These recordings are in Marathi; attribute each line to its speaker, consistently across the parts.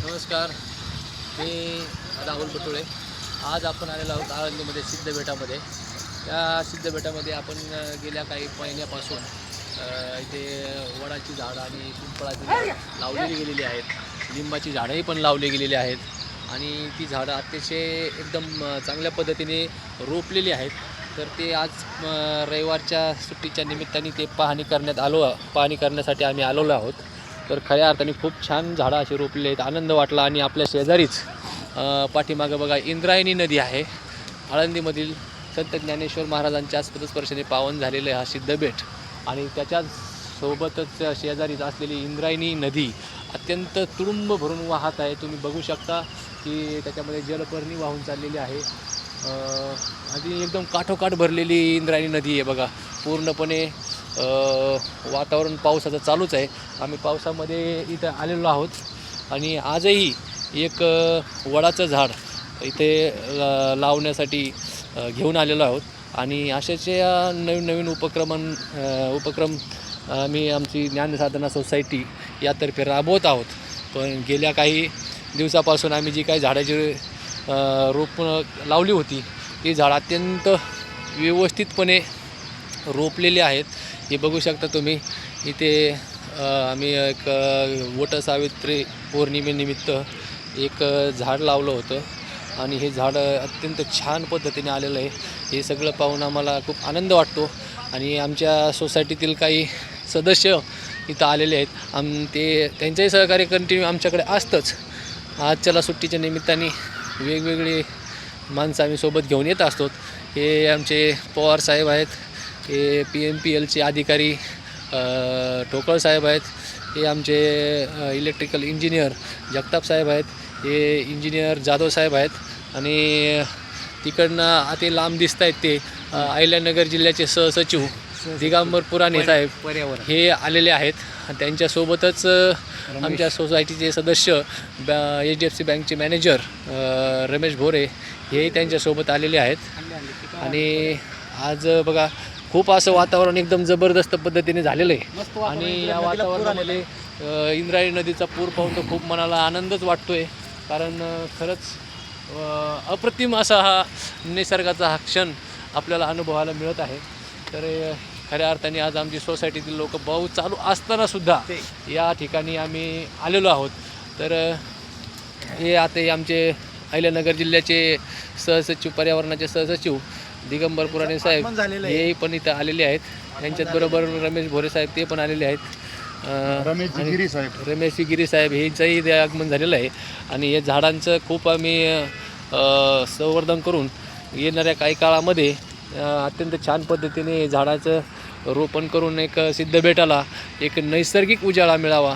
Speaker 1: नमस्कार, मी राहुल बटुळे. आज आपण आलेलो आहोत आळंदीमध्ये सिद्धबेटामध्ये. त्या सिद्धबेटामध्ये आपण गेल्या काही महिन्यापासून इथे वडाची झाडं आणि पिंपळाची झाडं लावलेली गेलेली आहेत. लिंबाची झाडंही पण लावली गेलेली आहेत आणि ती झाडं अतिशय एकदम चांगल्या पद्धतीने रोपलेली आहेत. तर ते आज रविवारच्या सुट्टीच्या निमित्ताने ते पाहणी करण्यासाठी आम्ही आलेलो आहोत. तर खऱ्या अर्थाने खूप छान झाडं अशी रोपलेली आहेत. आनंद वाटला. आणि आपल्या शेजारीच पाठीमागं बघा इंद्रायणी नदी आहे. आळंदीमधील संत ज्ञानेश्वर महाराजांच्या स्पर्शाने पावन झालेलं हा सिद्धबेट आणि त्याच्याच सोबतच शेजारीच असलेली इंद्रायणी नदी अत्यंत तुडुंब भरून वाहत आहे. तुम्ही बघू शकता की त्याच्यामध्ये जलपर्णी वाहून चाललेली आहे आणि एकदम काठोकाठ भरलेली इंद्रायणी नदी आहे. बघा पूर्णपणे वातावरण पावसाचं चालूच आहे. आम्ही पावसामध्ये इथं आलेलो आहोत आणि आजही एक वडाचं झाड इथे लावण्यासाठी घेऊन आलेलो आहोत. आणि अशाच नवीन नवीन उपक्रम आम्ही आमची ज्ञानसाधना सोसायटी यातर्फे राबवत आहोत. पण गेल्या काही दिवसापासून आम्ही जी काही झाडाची रोपं लावली होती ती झाडं अत्यंत व्यवस्थितपणे रोपलेली आहेत. हे बघू शकता तुम्ही. इथे आम्ही एक वटसावित्री पौर्णिमेनिमित्त एक झाड लावलं होतं आणि हे झाड अत्यंत छान पद्धतीने आलेलं आहे. हे सगळं पाहून आम्हाला खूप आनंद वाटतो. आणि आमच्या सोसायटीतील काही सदस्य इथं आलेले आहेत. त्यांचंही सहकार्य कंटिन्यू आमच्याकडे असतंच. आजच्याला सुट्टीच्या निमित्ताने वेगवेगळी माणसं आम्ही सोबत घेऊन येत असतो. हे आमचे पवार साहेब आहेत, हे PMPLचे अधिकारी ठोकळ साहेब आहेत, हे आमचे इलेक्ट्रिकल इंजिनियर जगताप साहेब आहेत, हे इंजिनियर जाधव साहेब आहेत आणि तिकडनं ते लांब दिसत आहेत ते अहिल्यानगर जिल्ह्याचे सहसचिव दिगंबर पुराणे साहेब हे आलेले आहेत. त्यांच्यासोबतच आमच्या सोसायटीचे सदस्य HDFC बँकचे मॅनेजर रमेश भोरे हेही त्यांच्यासोबत आलेले आहेत. आणि आज बघा खूप असं वातावरण एकदम जबरदस्त पद्धतीने झालेलं आहे. आणि या वातावरणामध्ये इंद्रायणी नदीचा पूर पाहून तर खूप मनाला आनंदच वाटतो आहे. कारण खरंच अप्रतिम असा हा निसर्गाचा हा क्षण आपल्याला अनुभवायला मिळत आहे. तर खऱ्या अर्थाने आज आमची सोसायटीतील लोक पाऊस चालू असतानासुद्धा या ठिकाणी आम्ही आलेलो आहोत. तर हे आता आमचे अहिल्यानगर जिल्ह्याचे सहसचिव पर्यावरणाचे सहसचिव दिगंबर पुराणे साहेब हे पण इथं आलेले आहेत. त्यांच्याचबरोबर रमेश भोरे साहेब ते पण आलेले आहेत. रमेश गिरी साहेब हेचंही आगमन झालेलं आहे. आणि हे झाडांचं खूप आम्ही संवर्धन करून येणाऱ्या काही काळामध्ये अत्यंत छान पद्धतीने झाडाचं रोपण करून एक सिद्धबेटाला एक नैसर्गिक उजाळा मिळावा.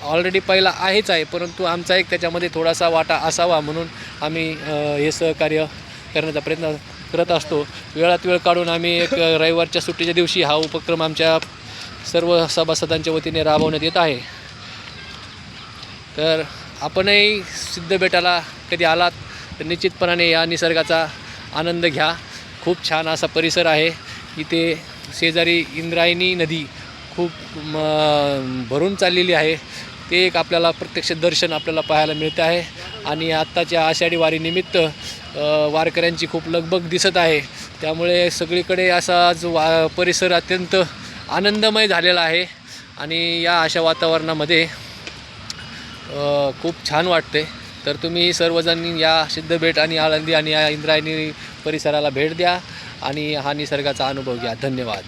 Speaker 1: ऑलरेडी पहिला आहेच आहे, परंतु आमचा एक त्याच्यामध्ये थोडासा वाटा असावा म्हणून आम्ही हे सहकार्य करण्याचा प्रयत्न करत असतो. वेळात वेळ काढून आम्ही एक रविवारच्या सुट्टीच्या दिवशी हा उपक्रम आमच्या सर्व सभासदांच्या वतीने राबवण्यात येत आहे. तर आपणही सिद्धबेटाला कधी आलात तर निश्चितपणाने या निसर्गाचा आनंद घ्या. खूप छान असा परिसर आहे. इथे शेजारी इंद्रायणी नदी खूप भरून चाललेली आहे. ते एक आपल्याला प्रत्यक्ष दर्शन आपल्याला पाहायला मिळतं आहे. आणि आत्ताच्या आषाढी वारीनिमित्त वारकऱ्यांची खूप लगबग दिसत आहे. त्यामुळे सगळीकडे असा आज परिसर अत्यंत आनंदमय झालेला आहे. आणि या अशा वातावरणामध्ये खूप छान वाटते. तर तुम्ही सर्वजण या सिद्धबेट आणि आळंदी आणि या इंद्रायणी परिसराला भेट द्या आणि हा निसर्गाचा अनुभव घ्या. धन्यवाद.